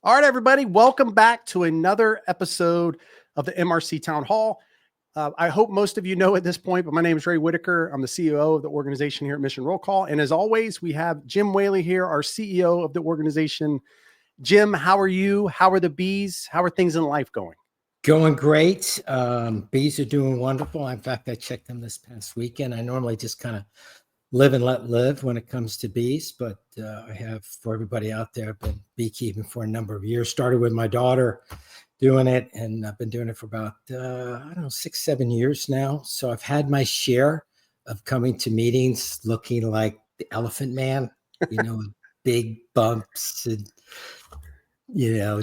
All right, everybody, welcome back to another episode of the MRC Town Hall. I hope most of you know at this point, but my name is Ray Whitaker. I'm the CEO of the organization here at Mission Roll Call. And as always, we have Jim Whaley here, our CEO of the organization. Jim, how are you? How are the bees? How are things in life going? Going great. Bees are doing wonderful. In fact, I checked them this past weekend. I normally just kind of live and let live when it comes to bees, but I have, for everybody out there, been beekeeping for a number of years. Started with my daughter doing it, and I've been doing it for about, 6-7 years now. So I've had my share of coming to meetings looking like the Elephant Man, big bumps and,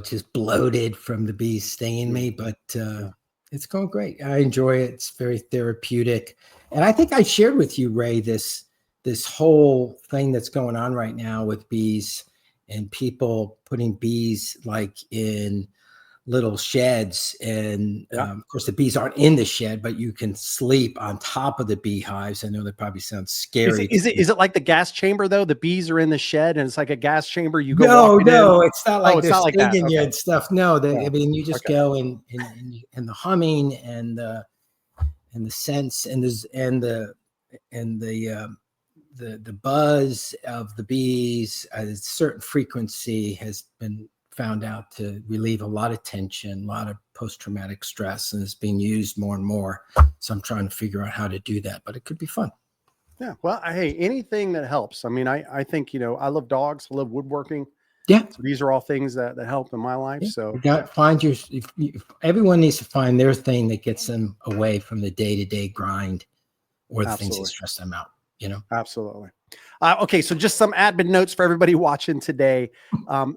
just bloated from the bees stinging me, but it's going great. I enjoy it. It's very therapeutic. And I think I shared with you, Ray, this whole thing that's going on right now with bees and people putting bees like in little sheds. And of course, the bees aren't in the shed, but you can sleep on top of the beehives. I know that probably sounds scary. Is it like the gas chamber, though? The bees are in the shed and it's like a gas chamber. You go No, it's not like they're stinging you Okay. and stuff. No, I mean, you just go and the humming and the scents and the buzz of the bees at a certain frequency has been found out to relieve a lot of tension, a lot of post-traumatic stress, and it's being used more and more. So I'm trying to figure out how to do that, but it could be fun. Yeah. Well, hey, anything that helps. I mean, I think, I love dogs. I love woodworking. Yeah. So these are all things that help in my life. Yeah. So you got to find everyone needs to find their thing that gets them away from the day-to-day grind or the things that stress them out. Absolutely. Okay. So just some admin notes for everybody watching today.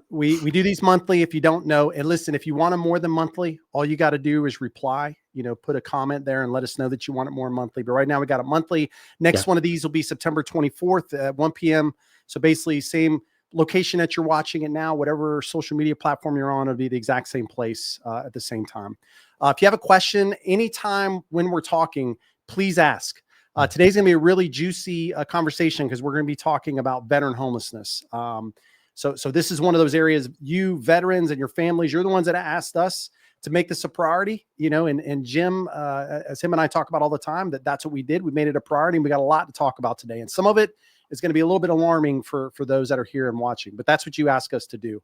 We do these monthly. If you don't know, and listen, if you want them more than monthly, all you got to do is reply, put a comment there and let us know that you want it more monthly. But right now we got it monthly. Next one of these will be September 24th at 1 p.m. So basically same location that you're watching it now, whatever social media platform you're on, it'll be the exact same place at the same time. If you have a question, anytime when we're talking, please ask. Today's going to be a really juicy conversation because we're going to be talking about veteran homelessness. So this is one of those areas, you veterans and your families, you're the ones that asked us to make this a priority, and Jim, as him and I talk about all the time, that's what we did. We made it a priority and we got a lot to talk about today. And some of it is going to be a little bit alarming for those that are here and watching, but that's what you ask us to do.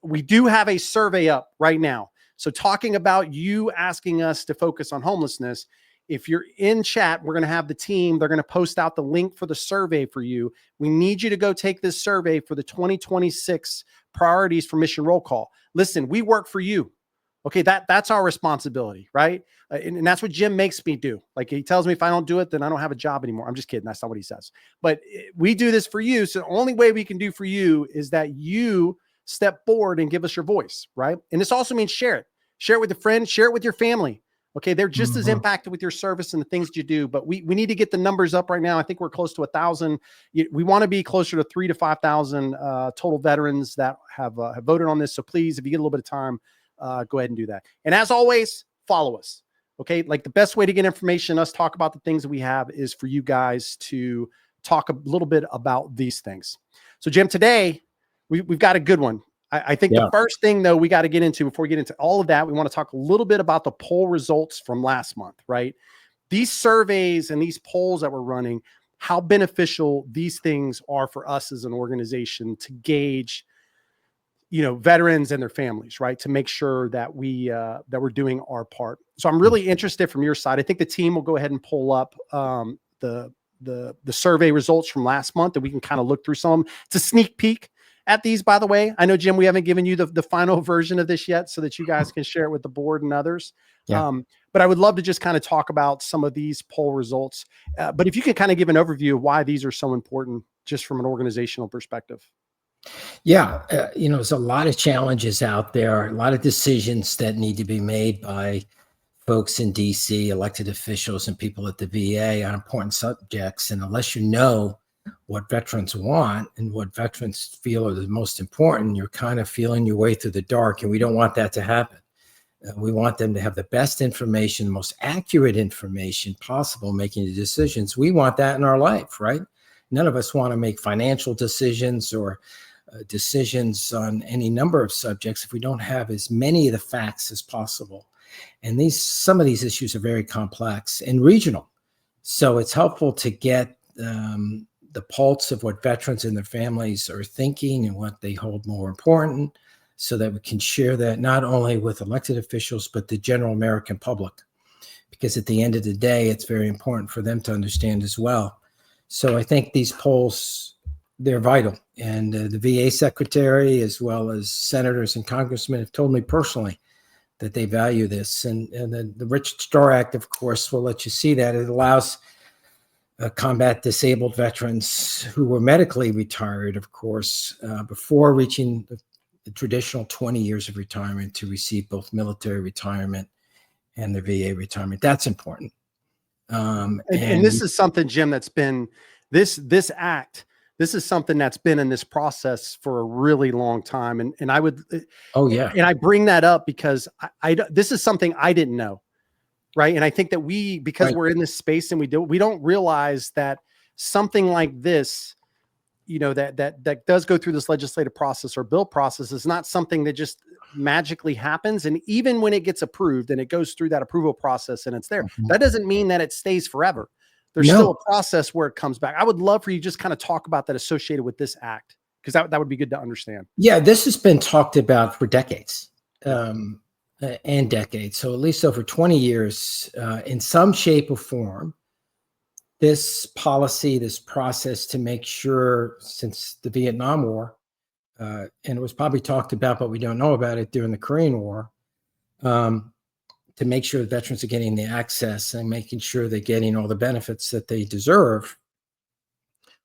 We do have a survey up right now. So talking about you asking us to focus on homelessness, if you're in chat, we're going to have the team. They're going to post out the link for the survey for you. We need you to go take this survey for the 2026 priorities for Mission Roll Call. Listen, we work for you. Okay, that's our responsibility, right? And that's what Jim makes me do. Like he tells me if I don't do it, then I don't have a job anymore. I'm just kidding. That's not what he says. But we do this for you. So the only way we can do for you is that you step forward and give us your voice, right? And this also means share it. Share it with a friend. Share it with your family. Okay, they're just as impacted with your service and the things you do, but we need to get the numbers up right now. I think we're close to 1,000. We want to be closer to 3,000 to 5,000 total veterans that have voted on this. So please, if you get a little bit of time, go ahead and do that. And as always, follow us. Okay, like the best way to get information, us talk about the things that we have, is for you guys to talk a little bit about these things. So Jim, today we've got a good one. I think the first thing, though, we got to get into before we get into all of that, we want to talk a little bit about the poll results from last month, right? These surveys and these polls that we're running, how beneficial these things are for us as an organization to gauge, veterans and their families, right? To make sure that that we're doing our part. So I'm really interested from your side. I think the team will go ahead and pull up the survey results from last month, and we can kind of look through some. It's a sneak peek at these, by the way. I know, Jim, we haven't given you the final version of this yet so that you guys can share it with the board and others. Yeah. But I would love to just kind of talk about some of these poll results. But if you can kind of give an overview of why these are so important, just from an organizational perspective. Yeah. There's a lot of challenges out there, a lot of decisions that need to be made by folks in DC, elected officials, and people at the VA on important subjects. And unless you know what veterans want and what veterans feel are the most important, you're kind of feeling your way through the dark, and we don't want that to happen. We want them to have the best information, the most accurate information possible, making the decisions. We want that in our life, right? None of us want to make financial decisions or decisions on any number of subjects if we don't have as many of the facts as possible. And some of these issues are very complex and regional. So it's helpful to get the pulse of what veterans and their families are thinking and what they hold more important, so that we can share that not only with elected officials, but the general American public. Because at the end of the day, it's very important for them to understand as well. So I think these polls, they're vital. And the VA secretary, as well as senators and congressmen, have told me personally that they value this. And the Richard Starr Act, of course, will let you see that. It allows combat disabled veterans who were medically retired, of course, before reaching the traditional 20 years of retirement, to receive both military retirement and the VA retirement. That's important. And this is something, Jim, that's been this act. This is something that's been in this process for a really long time. And I would, oh yeah. And I bring that up because this is something I didn't know. Right. And I think that because right. we're in this space and we don't realize that something like this, that does go through this legislative process or bill process is not something that just magically happens. And even when it gets approved and it goes through that approval process and it's there, that doesn't mean that it stays forever. There's still a process where it comes back. I would love for you just kind of talk about that associated with this act, because that would be good to understand. Yeah, this has been talked about for decades. And decades, so at least over 20 years, in some shape or form, this policy, this process to make sure, since the Vietnam War, and it was probably talked about, but we don't know about it during the Korean War, to make sure that veterans are getting the access and making sure they're getting all the benefits that they deserve,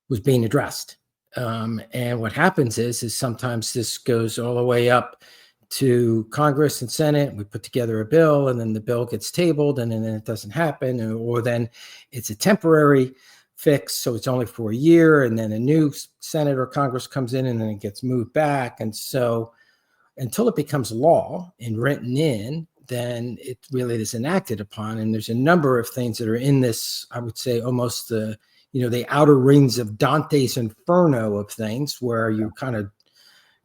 was being addressed. And what happens is sometimes this goes all the way up to Congress and Senate. We put together a bill, and then the bill gets tabled, and then it doesn't happen, or then it's a temporary fix, so it's only for a year, and then a new Senate or Congress comes in, and then it gets moved back. And so until it becomes law and written in, then it really is enacted upon. And there's a number of things that are in this, I would say, almost the outer rings of Dante's Inferno of things, where you're kind of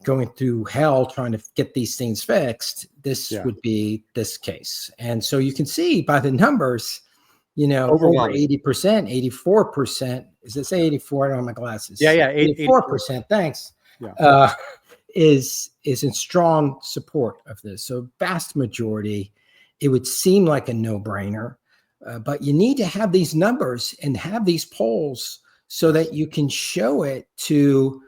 going through hell trying to get these things fixed. This would be this case. And so you can see by the numbers, over 80%, 84%. Does it say 84? I don't have my glasses. Yeah. 84%. Thanks. Yeah. Is in strong support of this. So vast majority, it would seem like a no-brainer, but you need to have these numbers and have these polls so that you can show it to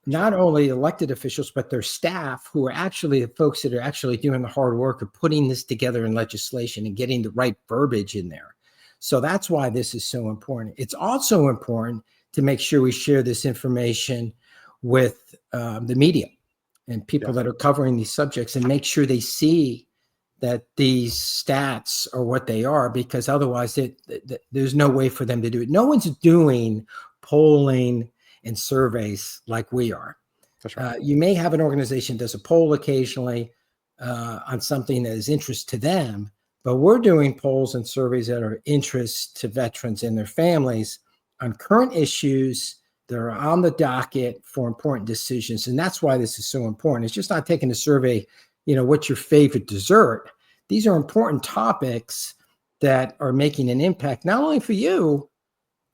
not only elected officials, but their staff, who are actually the folks that are actually doing the hard work of putting this together in legislation and getting the right verbiage in there. So that's why this is so important. It's also important to make sure we share this information with the media and people that are covering these subjects, and make sure they see that these stats are what they are, because otherwise there's no way for them to do it. No one's doing polling and surveys like we are. That's right. You may have an organization that does a poll occasionally on something that is interest to them, but we're doing polls and surveys that are interest to veterans and their families on current issues that are on the docket for important decisions. And that's why this is so important. It's just not taking a survey, what's your favorite dessert? These are important topics that are making an impact, not only for you.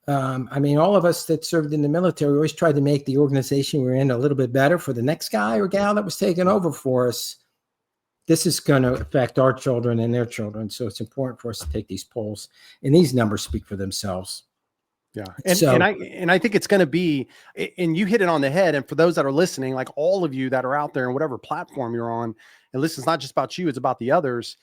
All of us that served in the military always tried to make the organization we're in a little bit better for the next guy or gal that was taking over for us. This is going to affect our children and their children. So it's important for us to take these polls, and these numbers speak for themselves. Yeah. And I think it's going to be, and you hit it on the head. And for those that are listening, like all of you that are out there and whatever platform you're on, and listen, it's not just about you, it's about the others.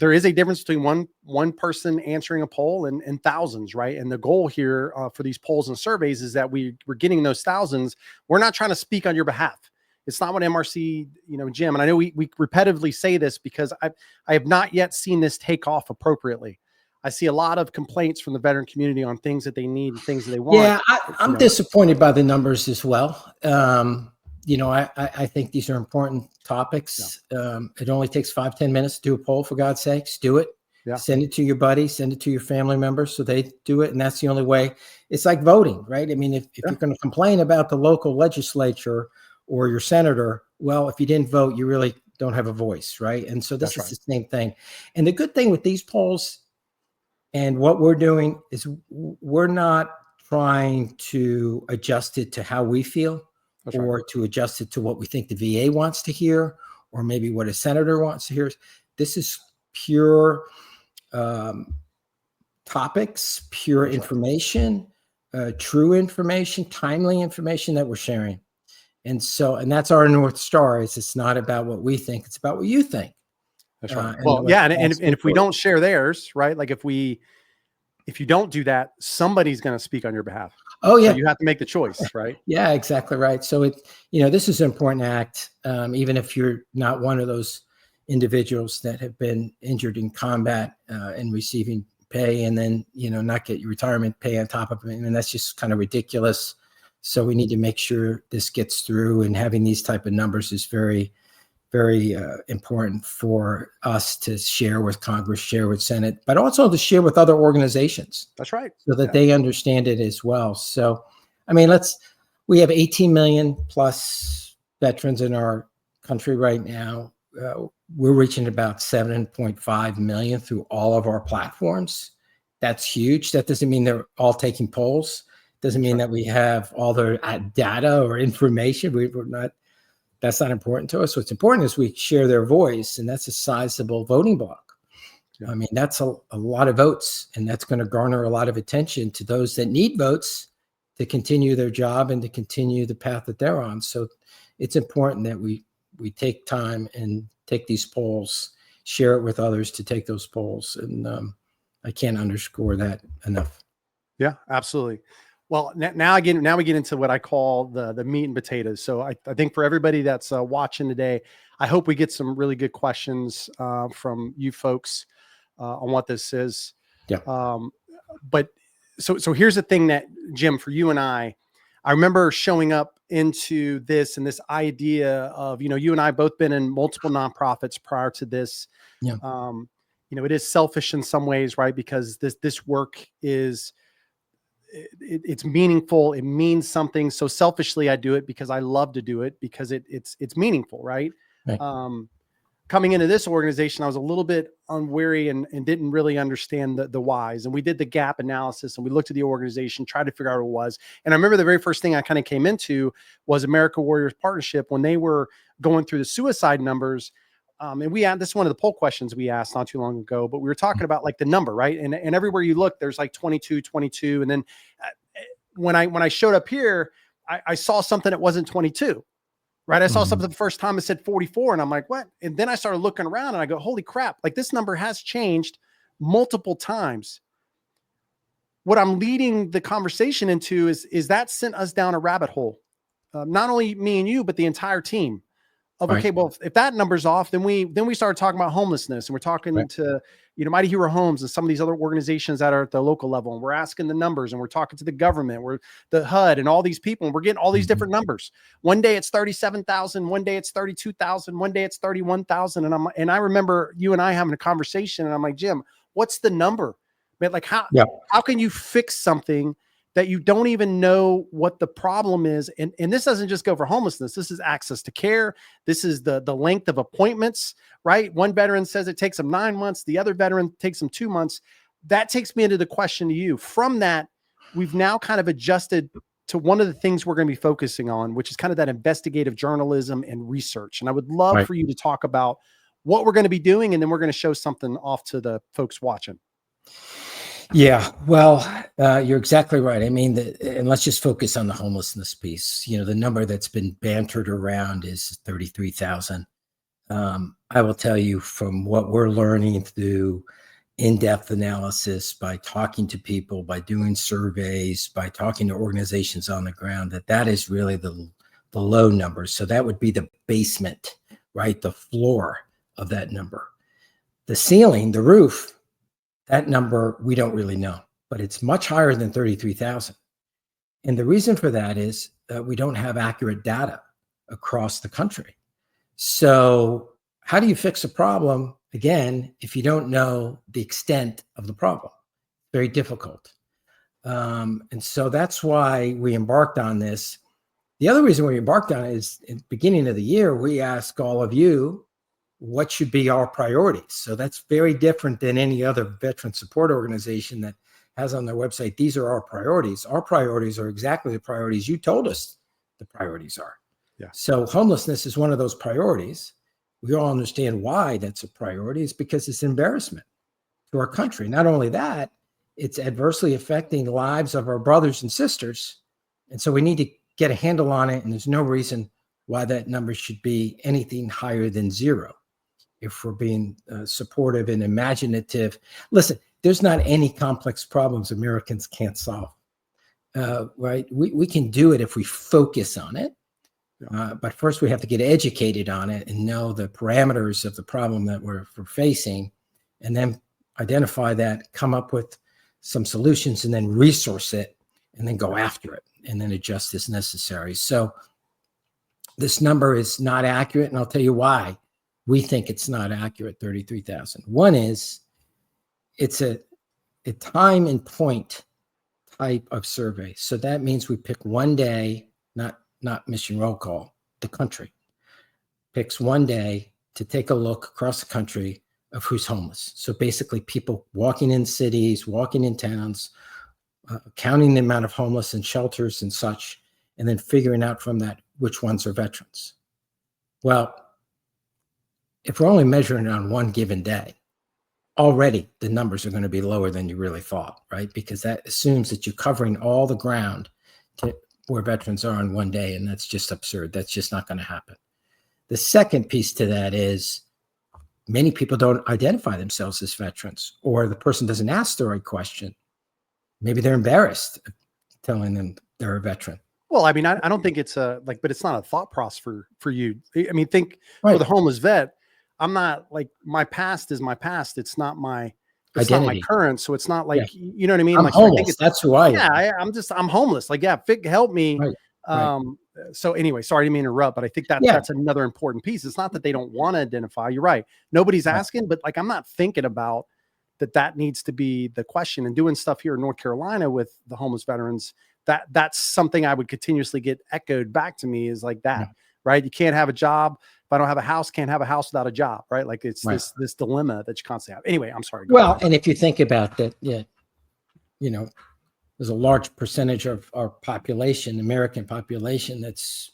There is a difference between one person answering a poll and thousands, right? And the goal here for these polls and surveys is that we're getting those thousands. We're not trying to speak on your behalf. It's not what MRC, Jim, and I know we repetitively say this because I have not yet seen this take off appropriately. I see a lot of complaints from the veteran community on things that they need and things that they want. Yeah, I'm disappointed by the numbers as well. I think these are important topics. It only takes 5-10 minutes to do a poll, for God's sakes. Do it. Yeah. Send it to your buddy, send it to your family members so they do it. And that's the only way. It's like voting, right? I mean, if you're going to complain about the local legislature or your senator, well, if you didn't vote, you really don't have a voice, right? And so this is the same thing. And the good thing with these polls and what we're doing is we're not trying to adjust it to how we feel or to adjust it to what we think the VA wants to hear or maybe what a senator wants to hear. This is pure topics, pure information, true information, timely information that we're sharing. And that's our North Star. It's not about what we think. It's about what you think. That's right. Well, yeah. And if we don't share theirs, right? Like if you don't do that, somebody's going to speak on your behalf. Oh yeah. So you have to make the choice, right? Yeah, exactly right. So this is an important act. Even if you're not one of those individuals that have been injured in combat and receiving pay and then, not get your retirement pay on top of it. And that's just kind of ridiculous. So we need to make sure this gets through, and having these type of numbers is very, very important for us to share with Congress, share with Senate, but also to share with other organizations. That's right. So that they understand it as well. So, I mean, we have 18 million plus veterans in our country right now. We're reaching about 7.5 million through all of our platforms. That's huge. That doesn't mean they're all taking polls. Doesn't mean that we have all their data or information. That's not important to us. What's important is we share their voice, and that's a sizable voting block. I mean, that's a lot of votes, and that's going to garner a lot of attention to those that need votes to continue their job and to continue the path that they're on. So it's important that we take time and take these polls, share it with others to take those polls. And I can't underscore that enough. Yeah, absolutely. Well, now we get into what I call the meat and potatoes. So I think for everybody that's watching today, I hope we get some really good questions from you folks on what this is. Yeah. But so here's the thing that, Jim, for you and I remember showing up into this and this idea of, you and I both been in multiple nonprofits prior to this. Yeah. It is selfish in some ways, right? Because this work is, it's meaningful. It means something. So selfishly, I do it because I love to do it because it's meaningful, right? Coming into this organization, I was a little bit unwary and didn't really understand the whys. And we did the gap analysis and we looked at the organization, tried to figure out what it was. And I remember the very first thing I kind of came into was America Warriors Partnership when they were going through the suicide numbers. And this is one of the poll questions we asked not too long ago, but we were talking about like the number, right? And everywhere you look, there's like 22. And then when I showed up here, I saw something that wasn't 22, right? I saw something the first time it said 44 and I'm like, what? And then I started looking around and I go, holy crap. Like this number has changed multiple times. What I'm leading the conversation into is that sent us down a rabbit hole. Not only me and you, but the entire team. Okay, well, if that number's off, then we started talking about homelessness, and we're talking to Mighty Hero Homes and some of these other organizations that are at the local level, and we're asking the numbers, and we're talking to the government, we're the HUD and all these people, and we're getting all these different numbers. One day it's 37,000, one day it's 32,000, one day it's 31,000, and I remember you and I having a conversation, and I'm like, Jim, what's the number? Man, like how can you fix something that you don't even know what the problem is? And this doesn't just go for homelessness. This is access to care. This is the length of appointments, right? One veteran says it takes them 9 months. The other veteran takes them 2 months. That takes me into the question to you. From that, we've now kind of adjusted to one of the things we're going to be focusing on, which is kind of that investigative journalism and research. And I would love for you to talk about what we're going to be doing. And then we're going to show something off to the folks watching. Yeah, well, you're exactly right. I mean, and let's just focus on the homelessness piece. The number that's been bantered around is 33,000. I will tell you from what we're learning through in-depth analysis, by talking to people, by doing surveys, by talking to organizations on the ground, that is really the low number. So that would be the basement, right? The floor of that number. The ceiling, the roof, that number, we don't really know, but it's much higher than 33,000. And the reason for that is that we don't have accurate data across the country. So how do you fix a problem again, if you don't know the extent of the problem, very difficult. And so that's why we embarked on this. The other reason we embarked on it is in the beginning of the year, we asked all of you what should be our priorities. So that's very different than any other veteran support organization that has on their website, these are our priorities. Our priorities are exactly the priorities you told us the priorities are. Yeah. So homelessness is one of those priorities. We all understand why that's a priority. It's because it's embarrassment to our country. Not only that, it's adversely affecting the lives of our brothers and sisters. And so we need to get a handle on it. And there's no reason why that number should be anything higher than 0. If we're being supportive and imaginative. Listen, there's not any complex problems Americans can't solve, right? We can do it if we focus on it. But first we have to get educated on it and know the parameters of the problem that we're facing, and then identify that, come up with some solutions, and then resource it, and then go after it, and then adjust as necessary. So this number is not accurate, and I'll tell you why we think it's not accurate, 33,000. One is it's a time and point type of survey. So that means we pick one day, not mission roll call, the country picks one day to take a look across the country of who's homeless. So basically people walking in cities, walking in towns, counting the amount of homeless in shelters and such, and then figuring out from that which ones are veterans. Well, if we're only measuring it on one given day, already the numbers are going to be lower than you really thought, right? Because that assumes that you're covering all the ground where veterans are in one day, and that's just absurd. That's just not going to happen. The second piece to that is many people don't identify themselves as veterans, or the person doesn't ask the right question. Maybe they're embarrassed telling them they're a veteran. Well, I mean, I don't think it's but it's not a thought process for you. I mean, think Right. for the homeless vet, I'm not like, my past is my past. It's not my Identity. not my current. So it's not like, Yeah. you know what I mean? I'm Like, so I think homeless. it's, That's who I am. yeah, I'm homeless. Like, yeah, help me. Right. So anyway, sorry to interrupt, but I think that's another important piece. It's not that they don't want to identify. You're right. Nobody's asking, but like, I'm not thinking about that needs to be the question. And doing stuff here in North Carolina with the homeless veterans, that's something I would continuously get echoed back to me, is like that, right? You can't have a job. If I don't have a house, can't have a house without a job, right? Like it's this dilemma that you constantly have. Anyway, I'm sorry. Well, and if you think about that, you know, there's a large percentage of our population, American population, that's,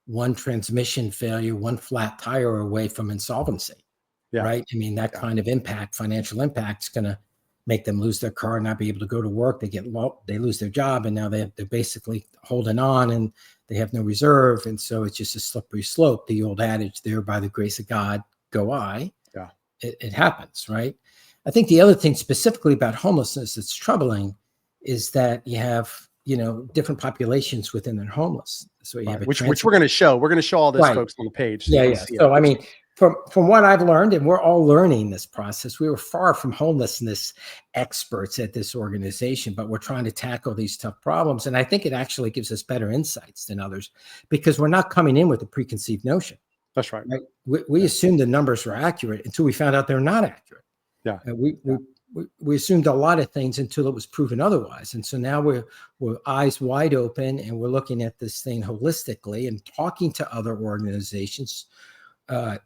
one transmission failure, one flat tire away from insolvency, right? I mean, that kind of impact, financial impact, is going to make them lose their car, not be able to go to work. They lose their job, and now they're basically holding on, and they have no reserve. And so it's just a slippery slope. The old adage there, by the grace of God, go I. Yeah. It happens, right? I think the other thing specifically about homelessness that's troubling is that you have, different populations within their homeless. So you have which we're going to show. We're going to show all this, folks, on the page. So So I mean, from what I've learned, and we're all learning this process, we were far from homelessness experts at this organization, but we're trying to tackle these tough problems. And I think it actually gives us better insights than others, because we're not coming in with a preconceived notion. That's right. We assumed the numbers were accurate until we found out they're not accurate. Yeah. We assumed a lot of things until it was proven otherwise. And so now we're eyes wide open, and we're looking at this thing holistically and talking to other organizations,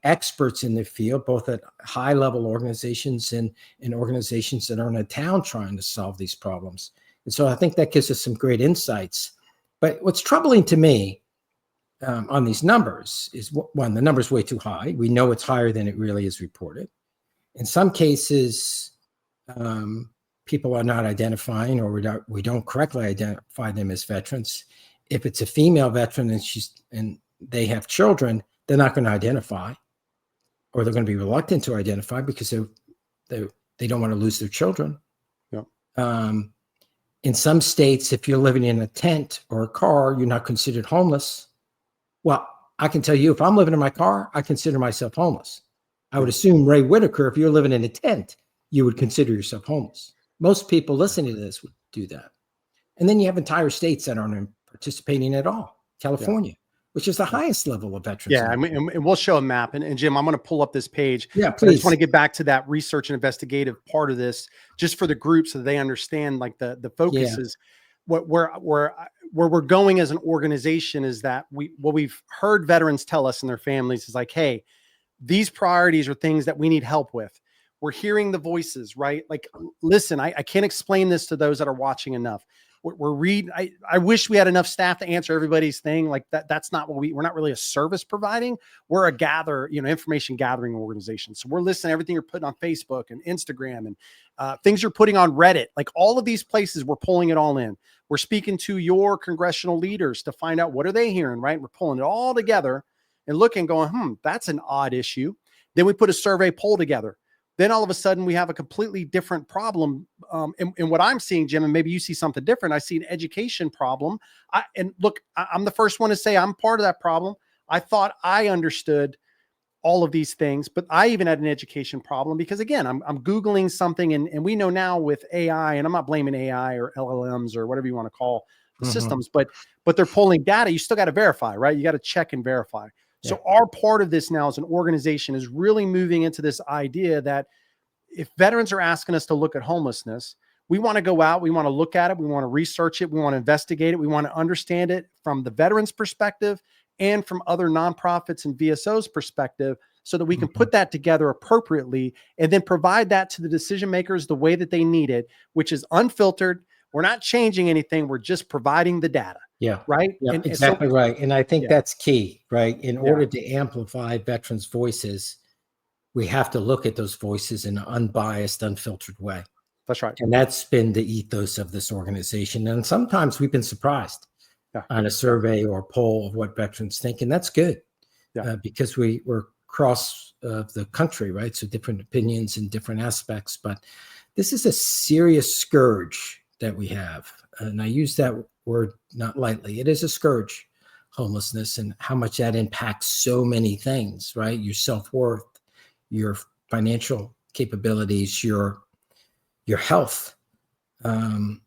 experts in the field, both at high level organizations and organizations that are in a town trying to solve these problems. And so I think that gives us some great insights. But what's troubling to me on these numbers is, one, the number's way too high. We know it's higher than it really is reported. In some cases, people are not identifying, or we don't correctly identify them as veterans. If it's a female veteran and they have children, they're not going to identify, or they're going to be reluctant to identify because they don't want to lose their children. Yeah. In some states, if you're living in a tent or a car, you're not considered homeless. Well, I can tell you, if I'm living in my car, I consider myself homeless. I would assume, Ray Whitaker, if you're living in a tent, you would consider yourself homeless. Most people listening to this would do that. And then you have entire states that aren't participating at all. California, which is the highest level of veterans. Yeah, and we'll show a map. And Jim, I'm going to pull up this page. Yeah, But I just please. want to get back to that research and investigative part of this, just for the group, so that they understand like the focus is where we're going as an organization is that what we've heard veterans tell us and their families is like, hey, these priorities are things that we need help with. We're hearing the voices, right? Like, listen, I can't explain this to those that are watching enough. We're reading. I wish we had enough staff to answer everybody's thing. Like that's not what we're not really a service providing. We're a information gathering organization. So we're listening to everything you're putting on Facebook and Instagram and things you're putting on Reddit. Like all of these places, we're pulling it all in. We're speaking to your congressional leaders to find out what are they hearing, right? We're pulling it all together and looking, going, that's an odd issue. Then we put a survey poll together. Then all of a sudden we have a completely different problem. And what I'm seeing, Jim, and maybe you see something different. I see an education problem. I'm the first one to say I'm part of that problem. I thought I understood all of these things, but I even had an education problem because again, I'm Googling something and we know now with AI, and I'm not blaming AI or LLMs or whatever you want to call the systems, but they're pulling data. You still got to verify, right? You got to check and verify. So our part of this now as an organization is really moving into this idea that if veterans are asking us to look at homelessness, we want to go out, we want to look at it, we want to research it, we want to investigate it, we want to understand it from the veterans' perspective and from other nonprofits and VSOs' perspective, so that we can put that together appropriately and then provide that to the decision makers the way that they need it, which is unfiltered. We're not changing anything. We're just providing the data. Yeah. Right. Yeah, and exactly so, right. And I think that's key, right? In order to amplify veterans' voices, we have to look at those voices in an unbiased, unfiltered way. That's right. And that's been the ethos of this organization. And sometimes we've been surprised on a survey or a poll of what veterans think. And that's good because we're across the country, right? So different opinions and different aspects. But this is a serious scourge that we have. And I use that word not lightly. It is a scourge, homelessness, and how much that impacts so many things, right? Your self-worth, your financial capabilities, your health. And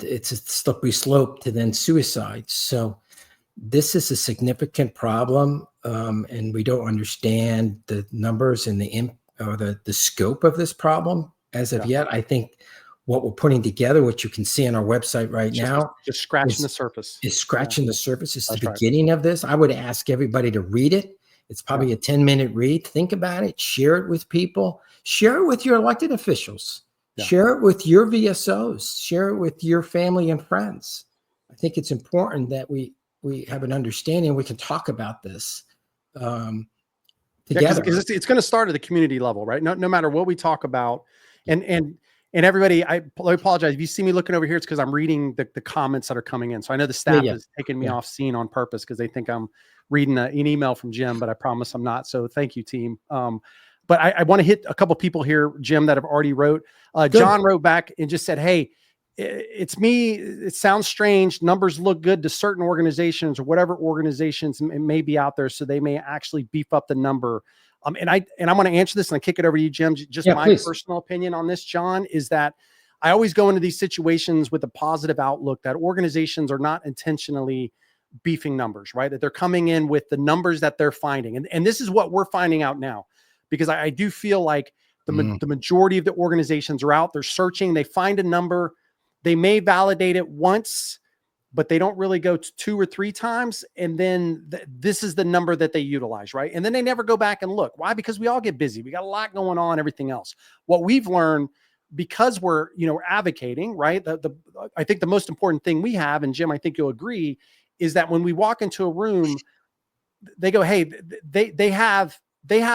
it's a slippery slope to then suicide. So this is a significant problem. And we don't understand the numbers and the scope of this problem as of yet. I think what we're putting together, what you can see on our website now, just scratching the surface. Is scratching the surface. It's the beginning of this. I would ask everybody to read it. It's probably a 10-minute read. Think about it. Share it with people. Share it with your elected officials. Share it with your VSOs. Share it with your family and friends. I think it's important that we have an understanding. We can talk about this together. It's going to start at the community level, right? No matter what we talk about, and everybody, I apologize if you see me looking over here. It's because I'm reading the comments that are coming in. So I know the staff is taking me off scene on purpose because they think I'm reading an email from Jim, but I promise I'm not. So thank you, team. But I want to hit a couple people here, Jim, that have already wrote. John wrote back and just said, hey, it's me. It sounds strange. Numbers look good to certain organizations or whatever organizations may be out there. So they may actually beef up the number. And I want to answer this and I kick it over to you, Jim. Just my personal opinion on this, John, is that I always go into these situations with a positive outlook that organizations are not intentionally beefing numbers, right? That they're coming in with the numbers that they're finding. And this is what we're finding out now, because I do feel like the majority of the organizations are out, they're searching, they find a number, they may validate it once, but they don't really go to 2 or 3 times. And then this is the number that they utilize, right? And then they never go back and look. Why? Because we all get busy. We got a lot going on, everything else. What we've learned, because we're advocating, right? I think the most important thing we have, and Jim, I think you'll agree, is that when we walk into a room, they go, hey, they have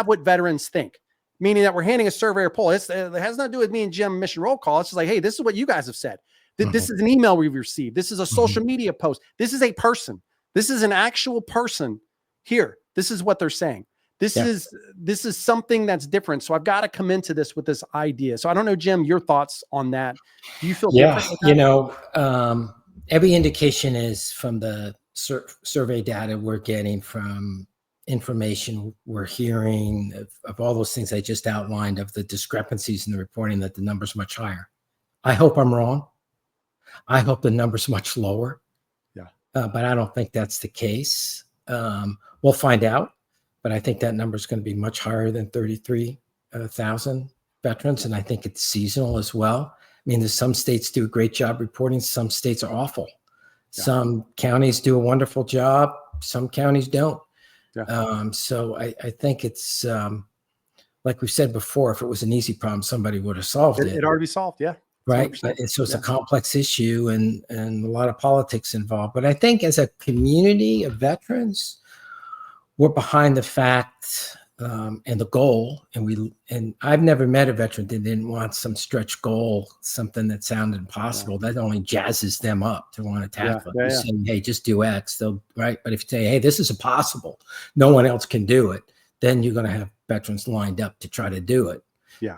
what veterans think, meaning that we're handing a survey or poll. It has nothing to do with me and Jim Mission Roll Call. It's just like, hey, this is what you guys have said. This is an email we've received. This is a social media post. This is a person. This is an actual person here. This is what they're saying. This is something that's different. So I've got to come into this with this idea. So I don't know, Jim, your thoughts on that. Do you feel different with that? Every indication is from the survey data we're getting, from information we're hearing of all those things I just outlined, of the discrepancies in the reporting, that the number's much higher. I hope I'm wrong. I hope the number's much lower. But I don't think that's the case. We'll find out, but I think that number is going to be much higher than 33,000 veterans, and I think it's seasonal as well. I mean, there's some states do a great job reporting. Some states are awful. Yeah. Some counties do a wonderful job. Some counties don't. Yeah. So I think it's like we said before, if it was an easy problem, somebody would have solved it. It'd already be solved. Yeah. Right. So it's a complex issue and a lot of politics involved. But I think as a community of veterans, we're behind the fact and the goal. And I've never met a veteran that didn't want some stretch goal, something that sounded impossible. Yeah. That only jazzes them up to want to tackle it. Saying, hey, just do X. They'll right. But if you say, hey, this is impossible, no one else can do it, then you're going to have veterans lined up to try to do it. Yeah.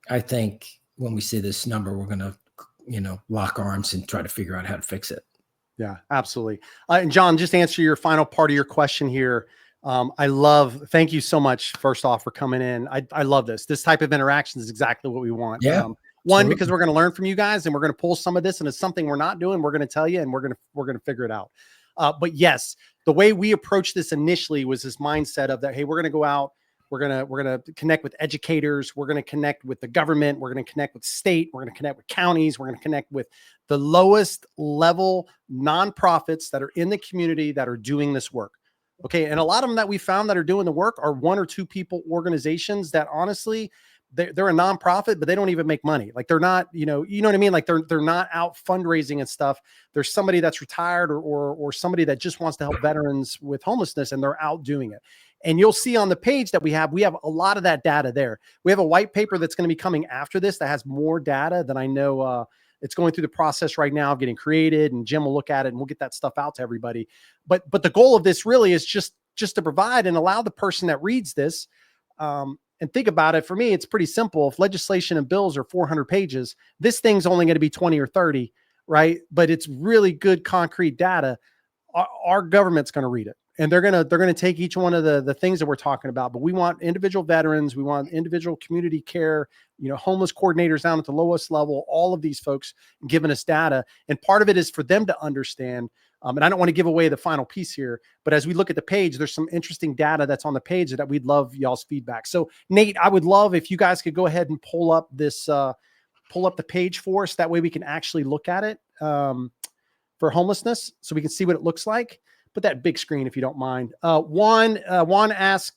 I think when we see this number, we're going to, lock arms and try to figure out how to fix it. Yeah, absolutely. And John, just to answer your final part of your question here. Thank you so much, first off, for coming in. I love this. This type of interaction is exactly what we want. Yeah. One, because we're going to learn from you guys and we're going to pull some of this, and it's something we're not doing. We're going to tell you, and we're going to figure it out. But yes, the way we approached this initially was this mindset of that, hey, we're going to go out. We're going to connect with educators. We're going to connect with the government. We're going to connect with state. We're going to connect with counties. We're going to connect with the lowest level nonprofits that are in the community that are doing this work. Okay. And a lot of them that we found that are doing the work are 1 or 2 people organizations that honestly, they're a nonprofit, but they don't even make money. Like they're not, you know what I mean? Like they're not out fundraising and stuff. There's somebody that's retired or somebody that just wants to help veterans with homelessness, and they're out doing it. And you'll see on the page that we have a lot of that data there. We have a white paper that's going to be coming after this that has more data than I know. It's going through the process right now of getting created, and Jim will look at it and we'll get that stuff out to everybody. But the goal of this really is just to provide and allow the person that reads this, and think about it. For me, it's pretty simple. If legislation and bills are 400 pages, this thing's only going to be 20 or 30, right? But it's really good concrete data. Our government's going to read it, and they're going to take each one of the things that we're talking about. But we want individual veterans, we want individual community care, homeless coordinators down at the lowest level, all of these folks giving us data. And part of it is for them to understand. And I don't want to give away the final piece here, but as we look at the page, there's some interesting data that's on the page that we'd love y'all's feedback. So Nate, I would love if you guys could go ahead and pull up the page for us. That way we can actually look at it for homelessness, so we can see what it looks like. Put that big screen if you don't mind. Juan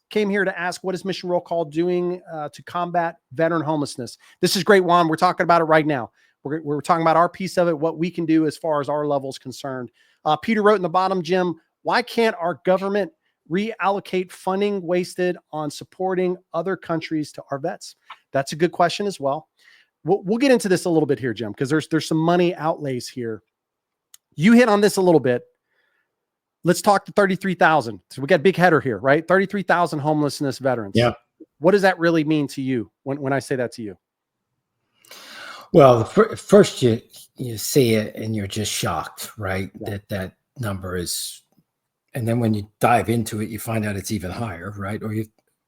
came here to ask, what is Mission Roll Call doing to combat veteran homelessness? This is great, Juan. We're talking about it right now. We're talking about our piece of it, what we can do as far as our level is concerned. Peter wrote in the bottom, Jim, why can't our government reallocate funding wasted on supporting other countries to our vets? That's a good question as well. We'll get into this a little bit here, Jim, because there's some money outlays here. You hit on this a little bit. Let's talk to 33,000. So we got a big header here, right? 33,000 homelessness veterans. Yeah. What does that really mean to you when I say that to you? Well, first you see it and you're just shocked, right? Yeah. That number is, and then when you dive into it, you find out it's even higher, right?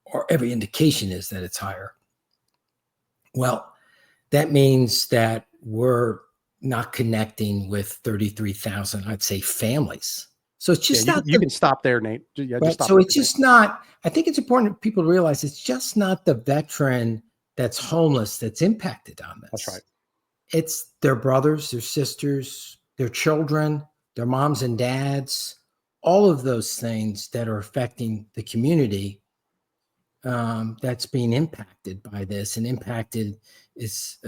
Or every indication is that it's higher. Well, that means that we're not connecting with 33,000, I'd say, families. So it's just not. You can stop there, Nate. Yeah, right? So it's just not. I think it's important for people to realize it's just not the veteran that's homeless that's impacted on this. That's right. It's their brothers, their sisters, their children, their moms and dads, all of those things that are affecting the community that's being impacted by this. And impacted is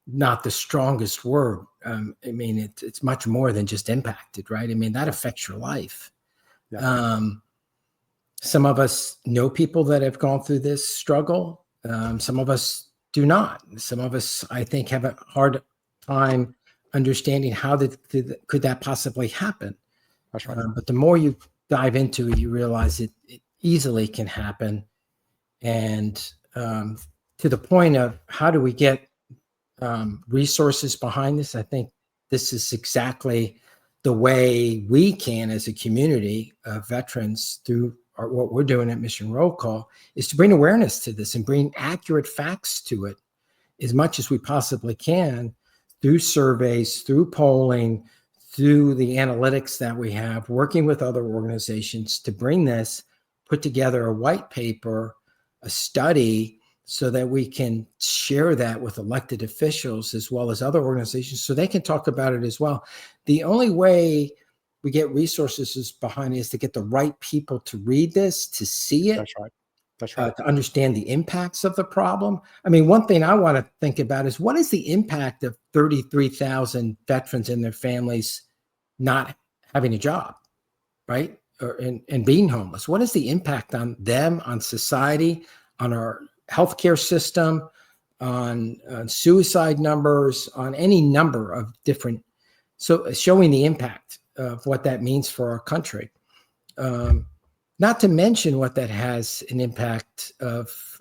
not the strongest word. I mean, it's much more than just impacted, right? I mean, that affects your life. Yeah. Some of us know people that have gone through this struggle. Some of us do not. Some of us, I think, have a hard time understanding how could that possibly happen. That's right. But the more you dive into it, you realize it easily can happen. And to the point of how do we get resources behind this, I think this is exactly the way we can, as a community of veterans, through what we're doing at Mission Roll Call, is to bring awareness to this and bring accurate facts to it as much as we possibly can, through surveys, through polling, through the analytics that we have, working with other organizations to bring this, put together a white paper, a study, so that we can share that with elected officials as well as other organizations so they can talk about it as well. The only way we get resources behind it is to get the right people to read this, to see it. That's right. That's right. To understand the impacts of the problem. I mean, one thing I want to think about is what is the impact of 33,000 veterans and their families not having a job, right? And being homeless. What is the impact on them, on society, on our healthcare system, on suicide numbers, on any number of different, so showing the impact of what that means for our country. Not to mention what that has an impact of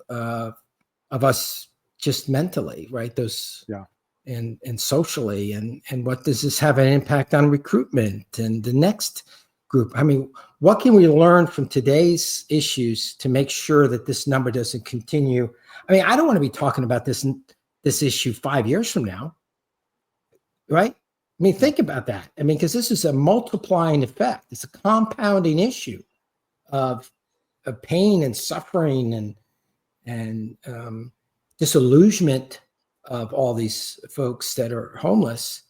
us just mentally, right? Those, yeah, and socially, and what does this have an impact on recruitment and the next group? I mean, what can we learn from today's issues to make sure that this number doesn't continue? I mean, I don't want to be talking about this issue 5 years from now, right? I mean, think about that. I mean, because this is a multiplying effect. It's a compounding issue of pain and suffering and disillusionment of all these folks that are homeless.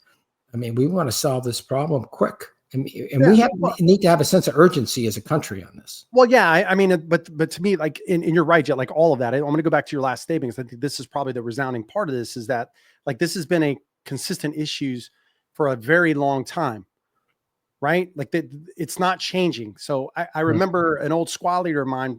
I mean, we want to solve this problem quick. And we need to have a sense of urgency as a country on this. Well, yeah, I mean, but to me, like, and you're right, Jet, like all of that. I'm going to go back to your last statement, because I think this is probably the resounding part of this, is that, like, this has been a consistent issues for a very long time, right? Like, it's not changing. So I remember an old squad leader of mine,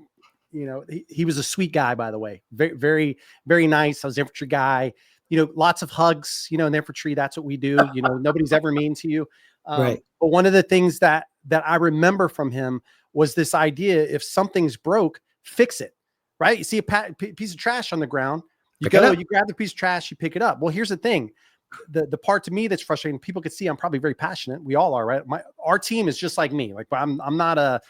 you know, he was a sweet guy, by the way, very, very, very nice. I was an infantry guy, you know, lots of hugs, you know, in the infantry, that's what we do. You know, nobody's ever mean to you. Right. But one of the things that I remember from him was this idea: if something's broke, fix it. Right? You see a piece of trash on the ground, you grab the piece of trash, you pick it up. Well, here's the thing: the part to me that's frustrating. People could see I'm probably very passionate. We all are, right? Our team is just like me. Like, I'm not a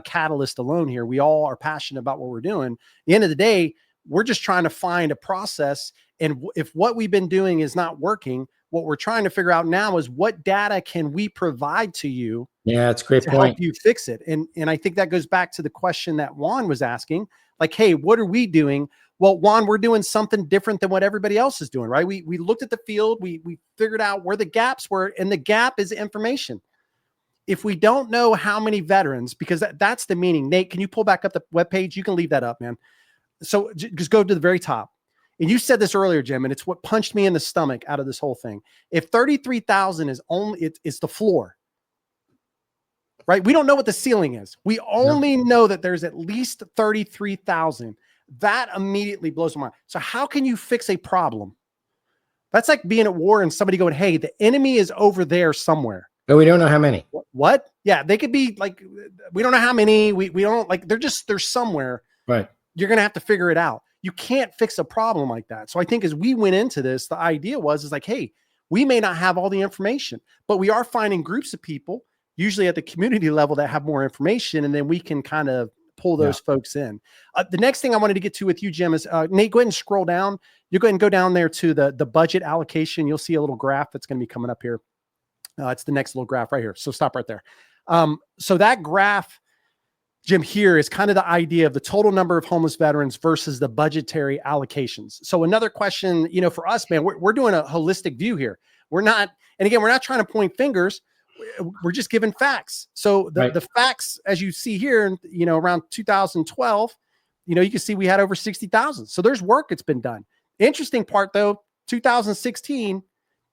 catalyst alone here. We all are passionate about what we're doing. At the end of the day, we're just trying to find a process. And if what we've been doing is not working, what we're trying to figure out now is what data can we provide to you? Yeah, that's a great to point. help you fix it. And I think that goes back to the question that Juan was asking, like, hey, what are we doing? Well, Juan, we're doing something different than what everybody else is doing, right? We looked at the field, we figured out where the gaps were, and the gap is information. If we don't know how many veterans, because that's the meaning. Nate, can you pull back up the webpage? You can leave that up, man. So just go to the very top. And you said this earlier, Jim, and it's what punched me in the stomach out of this whole thing. If 33,000 is only, it's the floor, right? We don't know what the ceiling is. We only know that there's at least 33,000. That immediately blows my mind. So how can you fix a problem? That's like being at war and somebody going, hey, the enemy is over there somewhere. But we don't know how many. What? Yeah, they could be like, we don't know how many. We don't, like, they're somewhere. Right. You're going to have to figure it out. You can't fix a problem like that. So I think as we went into this, the idea was like, hey, we may not have all the information, but we are finding groups of people, usually at the community level, that have more information, and then we can kind of pull those folks in. The next thing I wanted to get to with you, Jim, is Nate, go ahead and scroll down. You go ahead and go down there to the budget allocation. You'll see a little graph that's going to be coming up here. It's the next little graph right here. So stop right there. So that graph, Jim, here is kind of the idea of the total number of homeless veterans versus the budgetary allocations. So another question, you know, for us, man, we're doing a holistic view here. We're not, and again, we're not trying to point fingers. We're just giving facts. So the facts, as you see here, you know, around 2012, you know, you can see we had over 60,000. So there's work that's been done. Interesting part though, 2016,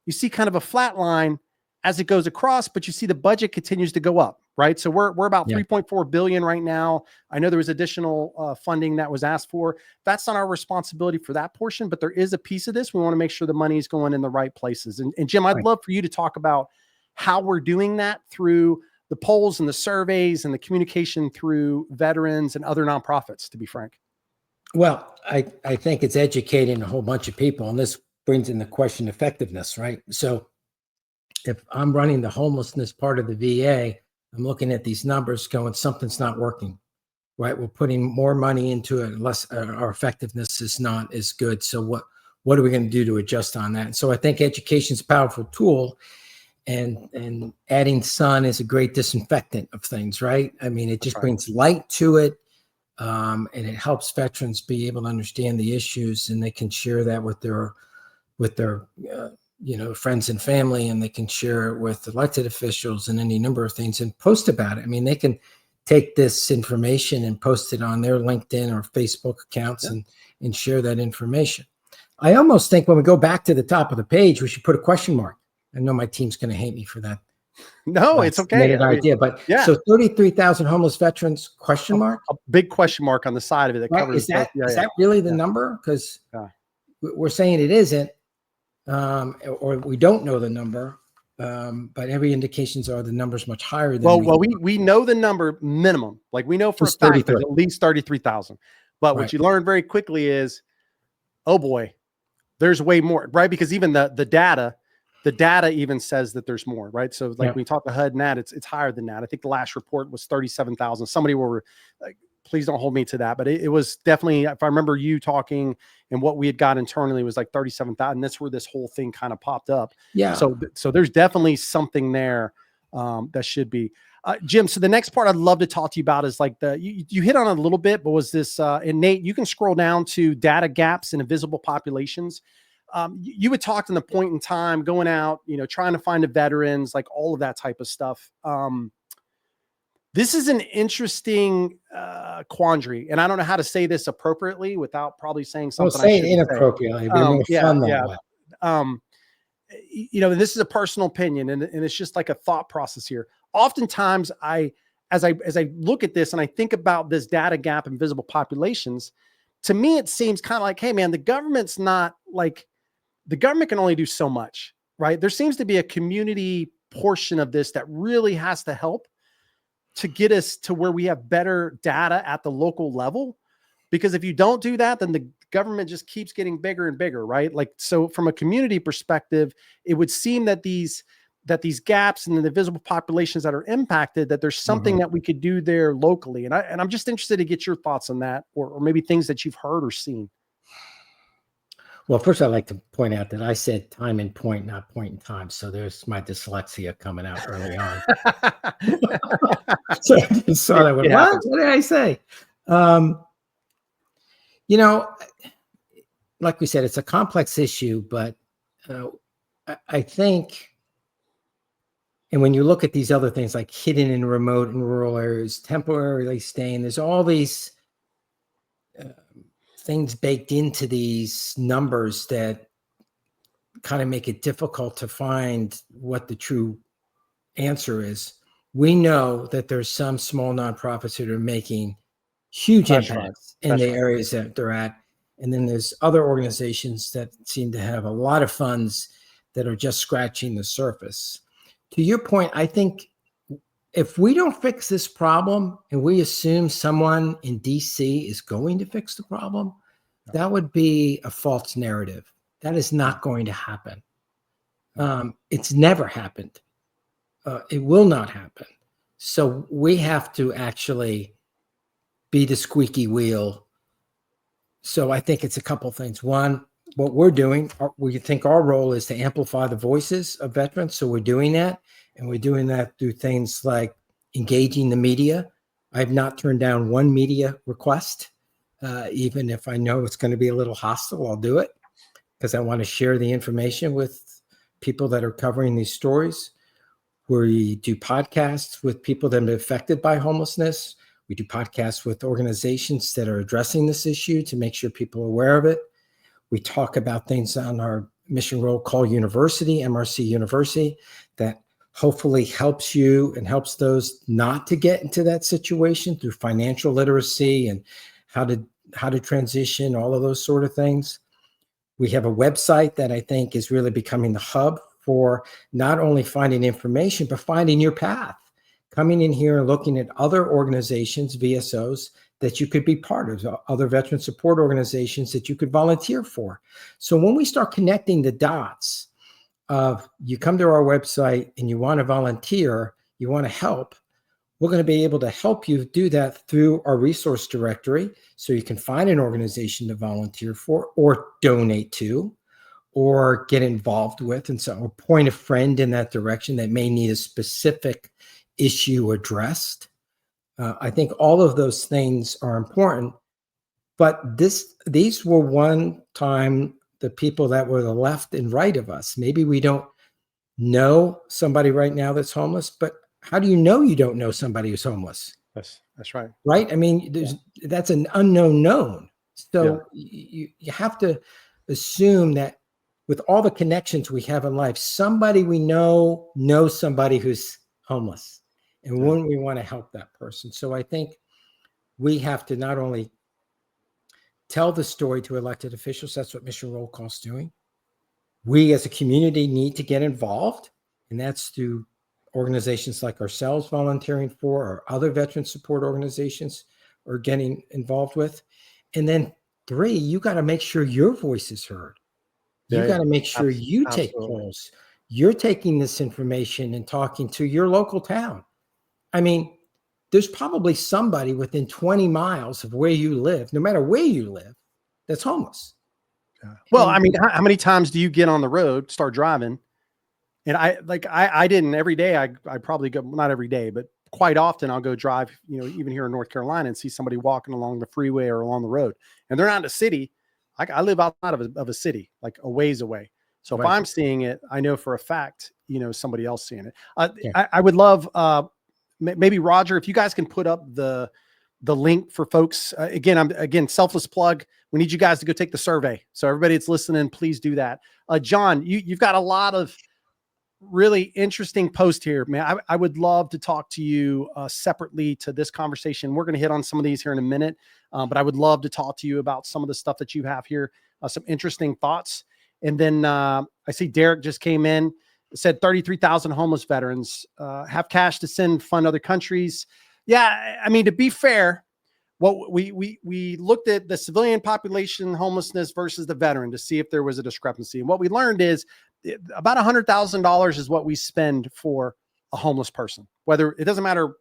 you see kind of a flat line as it goes across, but you see the budget continues to go up, right? So we're about 3.4 billion right now. I know there was additional funding that was asked for. That's not our responsibility for that portion, but there is a piece of this. We want to make sure the money is going in the right places. And Jim, I'd love for you to talk about how we're doing that through the polls and the surveys and the communication through veterans and other nonprofits, to be frank. Well, I think it's educating a whole bunch of people, and this brings in the question of effectiveness, right? So if I'm running the homelessness part of the VA, I'm looking at these numbers going, something's not working, right? We're putting more money into it, less, our effectiveness is not as good. So what are we going to do to adjust on that? So I think education is a powerful tool. and adding sun is a great disinfectant of things, right? I mean, it just right. brings light to it. And it helps veterans be able to understand the issues, and they can share that with their friends and family, and they can share it with elected officials and any number of things and post about it. I mean, they can take this information and post it on their LinkedIn or Facebook accounts and share that information. I almost think when we go back to the top of the page, we should put a question mark. I know my team's going to hate me for that. No, it's okay. Idea, but yeah. So 33,000 homeless veterans, question mark? A big question mark on the side of it that covers. Is that really the number? Because we're saying it isn't, or we don't know the number, but every indications are the number's much higher than. We know the number minimum. Like we know for a fact there's at least 33,000. But what you learn very quickly is, oh boy, there's way more, right? Because even the data even says that there's more, right? So like when we talk to HUD and that, it's higher than that. I think the last report was 37,000. Somebody will, please don't hold me to that, but it was definitely, if I remember you talking and what we had got internally was like 37,000. That's where this whole thing kind of popped up. Yeah. So there's definitely something there that should be. Jim, so the next part I'd love to talk to you about is like you hit on it a little bit, but was this, and Nate, you can scroll down to data gaps in invisible populations. You had talked in the point in time going out, trying to find the veterans, like all of that type of stuff. This is an interesting quandary, and I don't know how to say this appropriately without probably saying something. Say it inappropriately. This is a personal opinion, and it's just like a thought process here. Oftentimes, as I look at this and I think about this data gap in visible populations, to me it seems kind of like, hey man, the government's not like. The government can only do so much, right? There seems to be a community portion of this that really has to help to get us to where we have better data at the local level. Because if you don't do that, then the government just keeps getting bigger and bigger, right? Like, so from a community perspective, it would seem that these gaps in the visible populations that are impacted, that there's something that we could do there locally. And I'm just interested to get your thoughts on that, or maybe things that you've heard or seen. Well, first, I'd like to point out that I said time and point, not point in time. So there's my dyslexia coming out early on. So I just saw that. What did I say? Like we said, it's a complex issue, but I think, and when you look at these other things like hidden in remote and rural areas, temporarily staying, there's all these things baked into these numbers that kind of make it difficult to find what the true answer is. We know that there's some small nonprofits that are making huge impacts in the areas that they're at. And then there's other organizations that seem to have a lot of funds that are just scratching the surface. To your point, I think if we don't fix this problem and we assume someone in DC is going to fix the problem, that would be a false narrative. That is not going to happen. It's never happened. It will not happen. So we have to actually be the squeaky wheel. So I think it's a couple things. One, what we're doing, we think our role is to amplify the voices of veterans. So we're doing that. And we're doing that through things like engaging the media. I have not turned down one media request, even if I know it's going to be a little hostile. I'll do it because I want to share the information with people that are covering these stories. We do podcasts with people that have been affected by homelessness. We do podcasts with organizations that are addressing this issue to make sure people are aware of it. We talk about things on our mission roll called University, MRC University, that hopefully helps you and helps those not to get into that situation through financial literacy and how to transition, all of those sort of things. We have a website that I think is really becoming the hub for not only finding information, but finding your path. Coming in here and looking at other organizations, VSOs, that you could be part of, other veteran support organizations that you could volunteer for. So when we start connecting the dots of you come to our website and you want to volunteer, you want to help, we're going to be able to help you do that through our resource directory. So you can find an organization to volunteer for or donate to, or get involved with, and so or point a friend in that direction that may need a specific issue addressed. I think all of those things are important. But these were one time the people that were the left and right of us. Maybe we don't know somebody right now that's homeless, but how do you know you don't know somebody who's homeless? That's right. Right? I mean, that's an unknown known. So you have to assume that with all the connections we have in life, somebody we know knows somebody who's homeless. And wouldn't we want to help that person? So I think we have to not only tell the story to elected officials, that's what Mission Roll Call is doing. We as a community need to get involved, and that's through organizations like ourselves volunteering for, or other veteran support organizations are getting involved with. And then 3, you got to make sure your voice is heard. You got to make sure you take polls. You're taking this information and talking to your local town. I mean, there's probably somebody within 20 miles of where you live, no matter where you live, that's homeless. Well, I mean, how many times do you get on the road, start driving? And I didn't every day. I probably go, not every day, but quite often I'll go drive, even here in North Carolina, and see somebody walking along the freeway or along the road, and they're not in a city. I live outside of a city, like a ways away. So if I'm seeing it, I know for a fact, somebody else seeing it. I would love, maybe Roger, if you guys can put up the link for folks. Again, selfless plug. We need you guys to go take the survey. So everybody that's listening, please do that. John, you've got a lot of really interesting post here, man. I would love to talk to you separately to this conversation. We're going to hit on some of these here in a minute, but I would love to talk to you about some of the stuff that you have here, some interesting thoughts. And then I see Derek just came in, said 33,000 homeless veterans have cash to fund other countries. Yeah, I mean, to be fair, what we looked at the civilian population homelessness versus the veteran to see if there was a discrepancy. And what we learned is about $100,000 is what we spend for a homeless person, whether it doesn't matter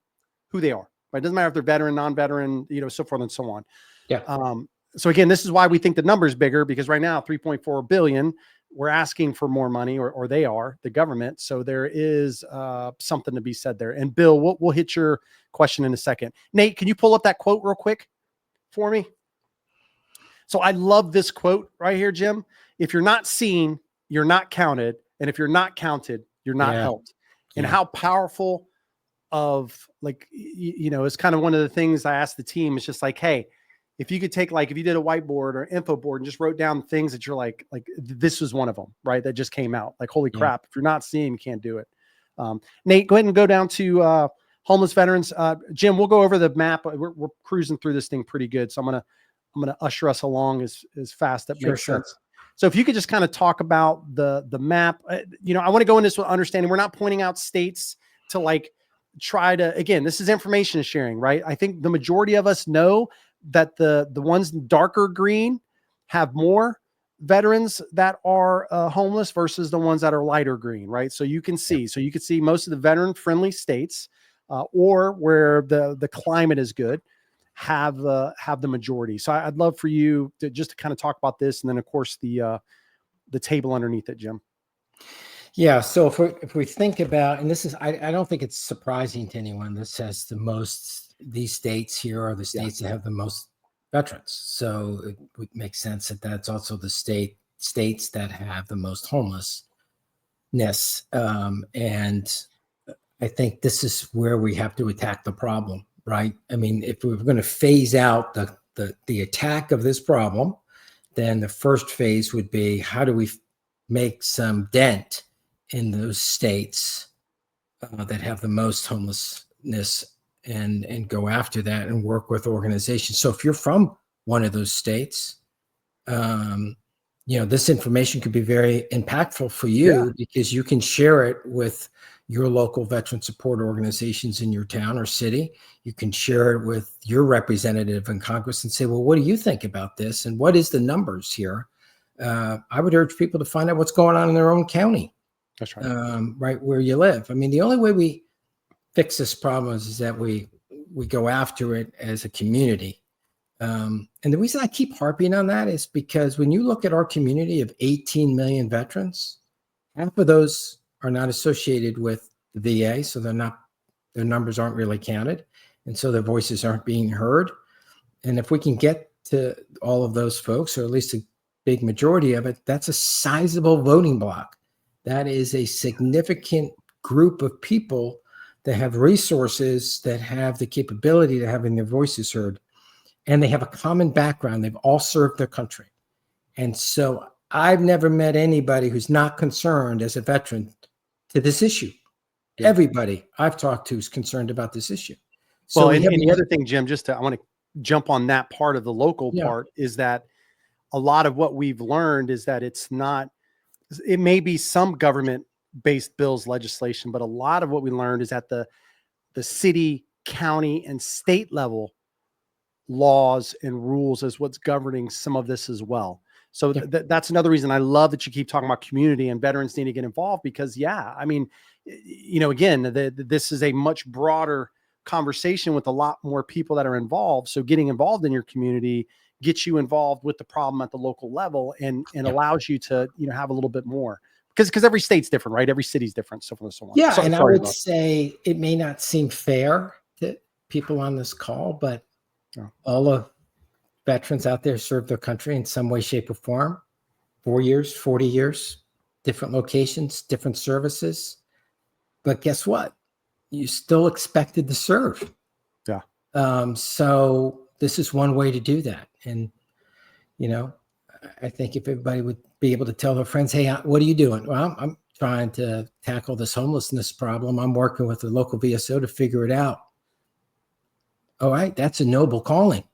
who they are, right? It doesn't matter if they're veteran, non-veteran, so forth and so on. Yeah. So again, this is why we think the number is bigger, because right now, 3.4 billion, we're asking for more money, or they are, the government. So there is something to be said there. And Bill, we'll hit your question in a second. Nate, can you pull up that quote real quick for me? So I love this quote right here, Jim. If you're not seen, you're not counted. And if you're not counted, you're not helped. And how powerful of, it's kind of one of the things I asked the team. It's just like, hey, if you could take, if you did a whiteboard or info board and just wrote down things that you're like this was one of them, right? That just came out. Like, holy crap, if you're not seeing, you can't do it. Nate, go ahead and go down to homeless veterans. Jim, we'll go over the map. We're cruising through this thing pretty good. So I'm going to usher us along as fast that makes sense. So if you could just kind of talk about the map, I want to go into this with understanding. We're not pointing out states to try to, again, this is information sharing, right? I think the majority of us know that the ones darker green have more veterans that are homeless versus the ones that are lighter green, right? So you can see, most of the veteran friendly states or where the climate is good have the majority. So I'd love for you to just kind of talk about this. And then of course the table underneath it, Jim. Yeah. So if we think about, and this is, I don't think it's surprising to anyone, this has the most, these states here are the states that have the most veterans. So it would make sense that that's also the states that have the most homelessness. And I think this is where we have to attack the problem, right? I mean, if we're going to phase out the attack of this problem, then the first phase would be, how do we make some dent in those states that have the most homelessness and go after that and work with organizations. So if you're from one of those states, this information could be very impactful for you because you can share it with your local veteran support organizations in your town or city. You can share it with your representative in Congress and say, well, what do you think about this? And what is the numbers here? I would urge people to find out what's going on in their own county. That's right. Right where you live. I mean, the only way we fix this problem is that we go after it as a community. And the reason I keep harping on that is because when you look at our community of 18 million veterans, half of those are not associated with the VA, so their numbers aren't really counted, and so their voices aren't being heard. And if we can get to all of those folks, or at least a big majority of it, that's a sizable voting block. That is a significant group of people that have resources, that have the capability to having their voices heard, and they have a common background. They've all served their country. And so I've never met anybody who's not concerned as a veteran to this issue. Yeah. Everybody I've talked to is concerned about this issue. So well, and the other thing, Jim, I want to jump on that part of the local part, is that a lot of what we've learned is that it may be some government-based bills legislation, but a lot of what we learned is at the city, county, and state level, laws and rules is what's governing some of this as well. So that's another reason I love that you keep talking about community and veterans need to get involved, because I mean, again, this is a much broader conversation with a lot more people that are involved. So getting involved in your community gets you involved with the problem at the local level, and allows you to, have a little bit more, because every state's different, right? Every city's different. So forth and so on. Yeah. And I would say it may not seem fair to people on this call, but all the veterans out there serve their country in some way, shape, or form. 4 years, 40 years, different locations, different services. But guess what? You still expected to serve. Yeah. So this is one way to do that. And, I think if everybody would be able to tell their friends, hey, what are you doing? Well, I'm trying to tackle this homelessness problem. I'm working with the local VSO to figure it out. All right. That's a noble calling.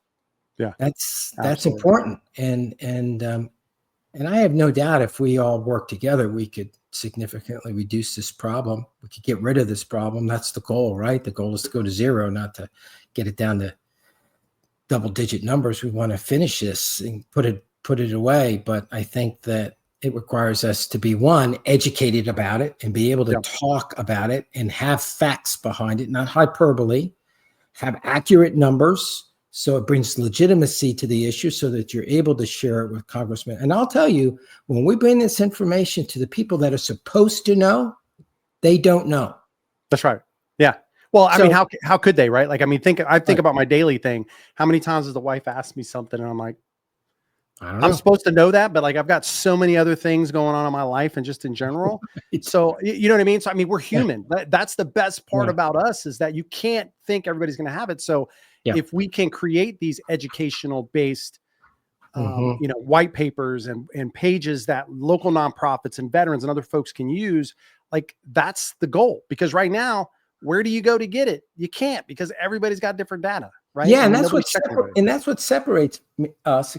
Yeah. That's important. And I have no doubt if we all work together, we could significantly reduce this problem. We could get rid of this problem. That's the goal, right? The goal is to go to zero, not to get it down to double-digit numbers. We want to finish this and put it away. But I think that it requires us to be, one, educated about it and be able to talk about it and have facts behind it, not hyperbole, have accurate numbers. So it brings legitimacy to the issue so that you're able to share it with congressmen. And I'll tell you, when we bring this information to the people that are supposed to know, they don't know. That's right. Yeah. Well, I mean, how could they, right? Like, I mean, I think about my daily thing. How many times has the wife asked me something and I'm like, I'm supposed to know that, but like, I've got so many other things going on in my life and just in general. So, you know what I mean? So, I mean, we're human. That's the best part about us, is that you can't think everybody's going to have it. So if we can create these educational based, white papers and pages that local nonprofits and veterans and other folks can use, like, that's the goal. Because right now, where do you go to get it? You can't, because everybody's got different data, right? Yeah, and that's what separates us,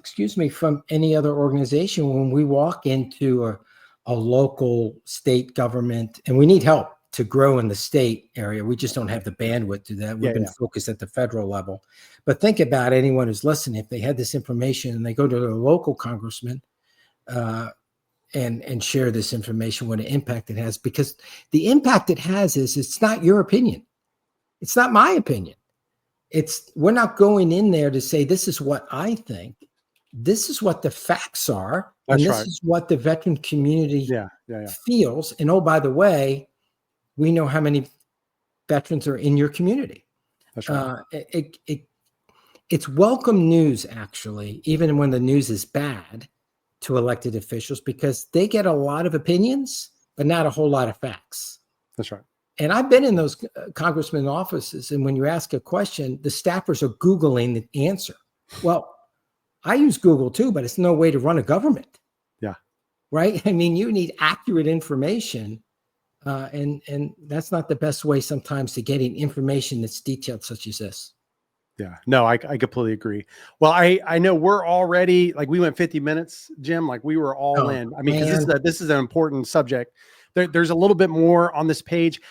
from any other organization. When we walk into a local state government, and we need help to grow in the state area, we just don't have the bandwidth to that. We've been focused at the federal level. But think about anyone who's listening. If they had this information and they go to their local congressman, and share this information, what an impact it has, because the impact it has is, it's not your opinion. It's not my opinion. We're not going in there to say, this is what I think. This is what the facts are. That's and this is what the veteran community feels. And oh, by the way, we know how many veterans are in your community. That's right. It's welcome news, actually, even when the news is bad, to elected officials, because they get a lot of opinions, but not a whole lot of facts. That's right. And I've been in those congressman offices, and when you ask a question, the staffers are Googling the answer. Well, I use Google too, but it's no way to run a government. Yeah. Right? I mean, you need accurate information, and that's not the best way sometimes to getting information that's detailed such as this. Yeah, no, I completely agree. Well, I know we're already, like, we went 50 minutes, Jim, like we were all in. I mean, because this is an important subject. There's a little bit more on this page.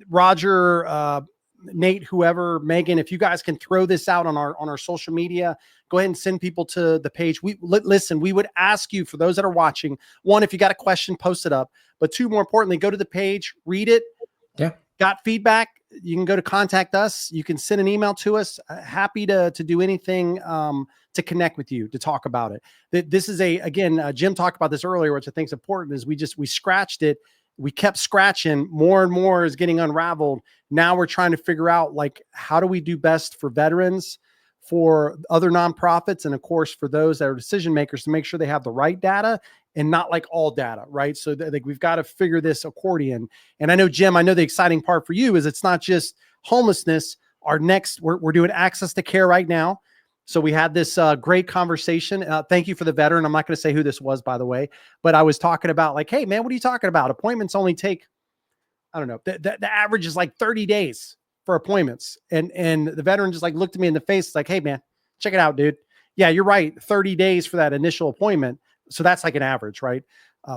Roger, Nate, whoever, Megan, if you guys can throw this out on our social media, go ahead and send people to the page. Listen, we would ask you, for those that are watching, one, if you got a question, post it up. But two, more importantly, go to the page, read it. Yeah. got feedback, you can go to contact us. You can send an email to us. Happy to do anything to connect with you, to talk about it. This is again, Jim talked about this earlier, which I think is important, is we scratched it. We kept scratching, more and more is getting unraveled. Now we're trying to figure out, like, how do we do best for veterans, for other nonprofits, and of course, for those that are decision makers, to make sure they have the right data and not like all data, right? So like, we've got to figure this accordion. And I know, Jim, I know the exciting part for you is it's not just homelessness. Our next, we're doing access to care right now. So we had this great conversation. Thank you for the veteran. I'm not going to say who this was, by the way, but I was talking about, like, hey man, what are you talking about? Appointments only take, I don't know, the average is like 30 days for appointments. And the veteran just like looked at me in the face, like, hey man, check it out, dude. Yeah, you're right. 30 days for that initial appointment. So that's like an average, right?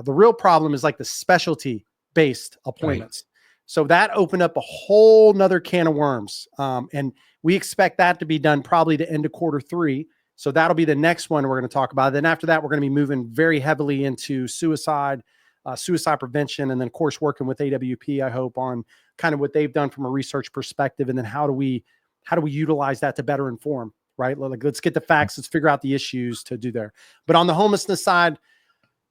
The real problem is like the specialty based appointments. Right. So that opened up a whole nother can of worms. And we expect that to be done probably to end of Q3. So that'll be the next one we're going to talk about. Then after that, we're going to be moving very heavily into suicide prevention. And then of course, working with AWP, I hope, on kind of what they've done from a research perspective. And then how do we utilize that to better inform, right? Like, let's get the facts, let's figure out the issues to do there. But on the homelessness side,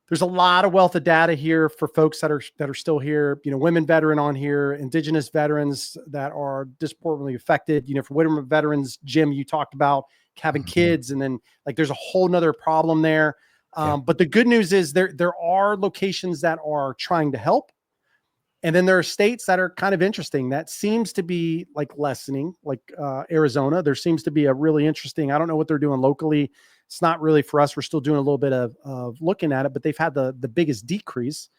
there's a lot of wealth of data here for folks that are still here, women veteran on here, indigenous veterans that are disproportionately affected, for women veterans, Jim, you talked about having kids, and then like, there's a whole nother problem there. But the good news is there are locations that are trying to help. And then there are states that are kind of interesting. That seems to be like lessening, like Arizona. There seems to be a really interesting, I don't know what they're doing locally. It's not really for us. We're still doing a little bit of looking at it, but they've had the biggest decrease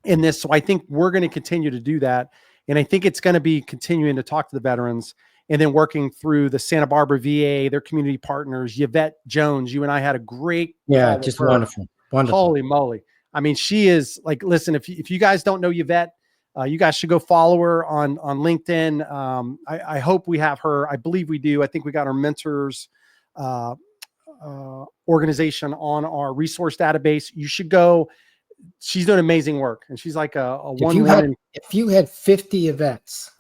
in this. So I think we're going to continue to do that. And I think it's going to be continuing to talk to the veterans, and then working through the Santa Barbara VA, their community partners. Yvette Jones, you and I had a great call just with her. Wonderful. Holy moly. I mean, she is like, listen, if you guys don't know Yvette, you guys should go follow her on LinkedIn. I hope we have her. I believe we do. I think we got our mentors organization on our resource database. You should go. She's doing amazing work. And she's like a one-woman. If you had 50 events,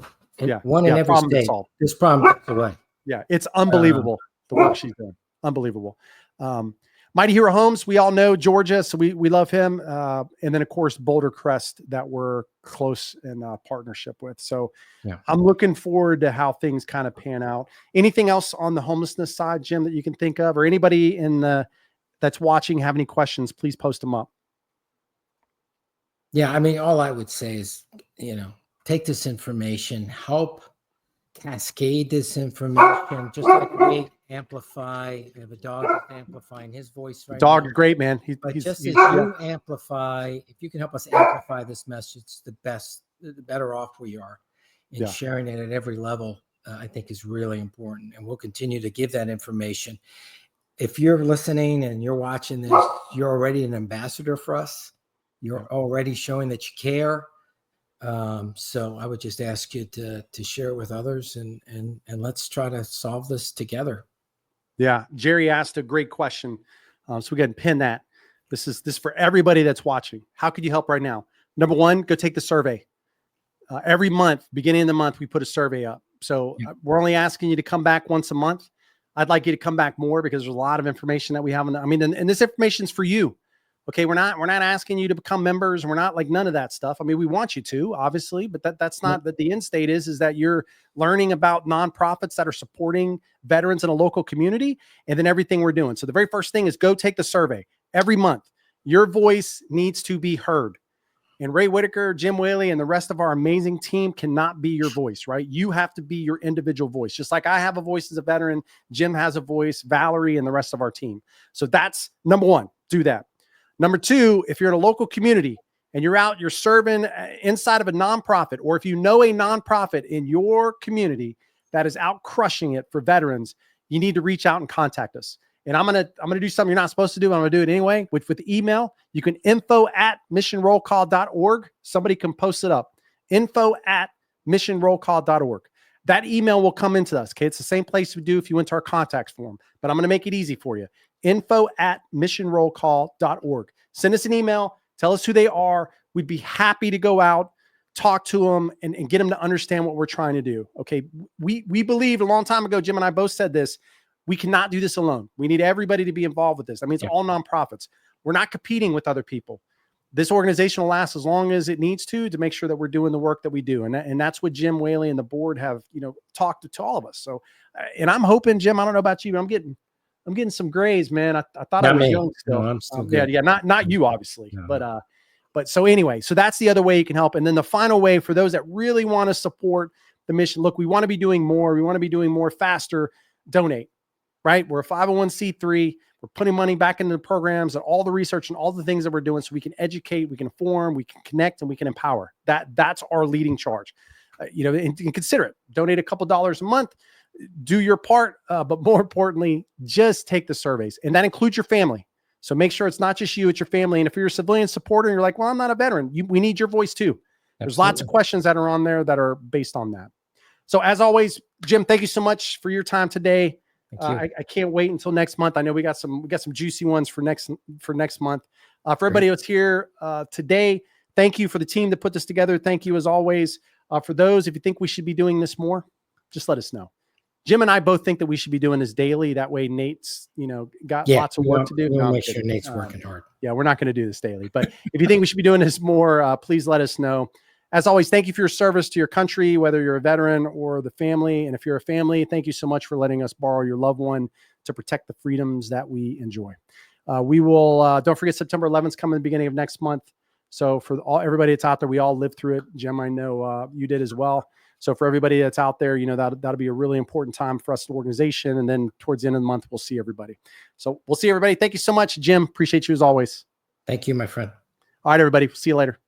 one in every state, this problem goes away. Yeah, it's unbelievable, the work she's doing. Unbelievable. Mighty Hero Homes, we all know Georgia, so we love him. And then, of course, Boulder Crest, that we're close in partnership with. So I'm looking forward to how things kind of pan out. Anything else on the homelessness side, Jim, that you can think of, or anybody that's watching have any questions, please post them up. Yeah, I mean, all I would say is, take this information, help cascade this information, just like we amplify. We have a dog that's amplifying his voice right now. Dog, great, man. He's as you amplify, if you can help us amplify this message, the better off we are. And sharing it at every level, I think, is really important. And we'll continue to give that information. If you're listening and you're watching this, you're already an ambassador for us. You're already showing that you care. So I would just ask you to share it with others, and let's try to solve this together. Yeah. Jerry asked a great question. So we got to pin that. This is for everybody that's watching. How could you help right now? Number one, go take the survey. Every month, beginning of the month, we put a survey up. So we're only asking you to come back once a month. I'd like you to come back more, because there's a lot of information that we have. And this information is for you. Okay, we're not asking you to become members, and we're not like none of that stuff. I mean, we want you to, obviously, but that's not that the end state is that you're learning about nonprofits that are supporting veterans in a local community, and then everything we're doing. So the very first thing is go take the survey every month. Your voice needs to be heard. And Ray Whitaker, Jim Whaley, and the rest of our amazing team cannot be your voice, right? You have to be your individual voice. Just like I have a voice as a veteran, Jim has a voice, Valerie, and the rest of our team. So that's number one, do that. Number two, if you're in a local community and you're serving inside of a nonprofit, or if you know a nonprofit in your community that is out crushing it for veterans, you need to reach out and contact us. And I'm gonna do something you're not supposed to do. I'm gonna do it anyway. With email, you can info@missionrollcall.org. Somebody can post it up. info@missionrollcall.org. That email will come into us. Okay, it's the same place we do if you went to our contacts form, but I'm gonna make it easy for you. info@missionrollcall.org. Send us an email. Tell us who they are. We'd be happy to go out, talk to them and get them to understand what we're trying to do. Okay. We believed a long time ago, Jim and I both said this, we cannot do this alone. We need everybody to be involved with this. I mean, it's all nonprofits. We're not competing with other people. This organization will last as long as it needs to make sure that we're doing the work that we do. And that's what Jim Whaley and the board have, talked to all of us. So, and I'm hoping, Jim, I don't know about you, but I'm getting some grays, man. I thought I was young still. No, I'm still good. Yeah. Not you, obviously, but so anyway, so that's the other way you can help. And then the final way for those that really want to support the mission, look, we want to be doing more. We want to be doing more faster. Donate, right? We're a 501c3. We're putting money back into the programs and all the research and all the things that we're doing so we can educate, we can inform, we can connect, and we can empower. That's our leading charge. And consider it. Donate a couple dollars a month. Do your part, but more importantly, just take the surveys. And that includes your family. So make sure it's not just you, it's your family. And if you're a civilian supporter and you're like, well, I'm not a veteran, we need your voice too. There's lots of questions that are on there that are based on that. So as always, Jim, thank you so much for your time today. I can't wait until next month. I know we got some juicy ones for next month. For everybody that's here today, thank you for the team that put this together. Thank you as always. For those, if you think we should be doing this more, just let us know. Jim and I both think that we should be doing this daily. That way Nate's, got lots of work to do. We'll make sure Nate's working hard. Yeah, we're not going to do this daily, but if you think we should be doing this more, please let us know. As always, thank you for your service to your country, whether you're a veteran or the family. And if you're a family, thank you so much for letting us borrow your loved one to protect the freedoms that we enjoy. We will, don't forget September 11th is coming at the beginning of next month. So for everybody that's out there, we all lived through it. Jim, I know you did as well. So for everybody that's out there, that'll be a really important time for us as an organization. And then towards the end of the month, we'll see everybody. So we'll see everybody. Thank you so much, Jim. Appreciate you as always. Thank you, my friend. All right, everybody. See you later.